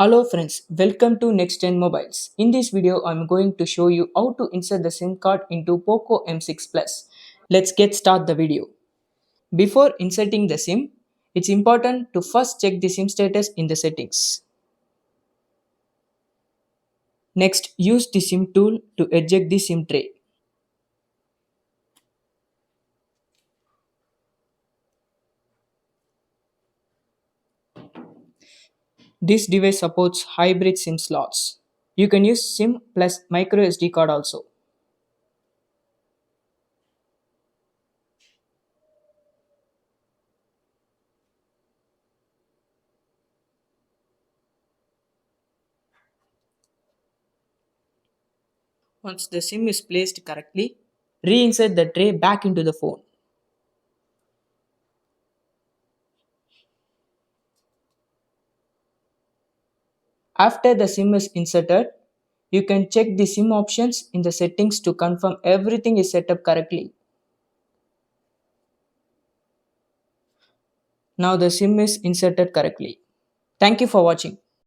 Hello friends, welcome to Next Gen Mobiles. In this video, I'm going to show you how to insert the SIM card into Poco M6 Plus. Let's get start the video. Before inserting the SIM, it's important to first check the SIM status in the settings. Next, use the SIM tool to eject the SIM tray. This device supports hybrid SIM slots. You can use SIM plus micro SD card also. Once the SIM is placed correctly, reinsert the tray back into the phone. After the SIM is inserted, you can check the SIM options in the settings to confirm everything is set up correctly. Now the SIM is inserted correctly. Thank you for watching.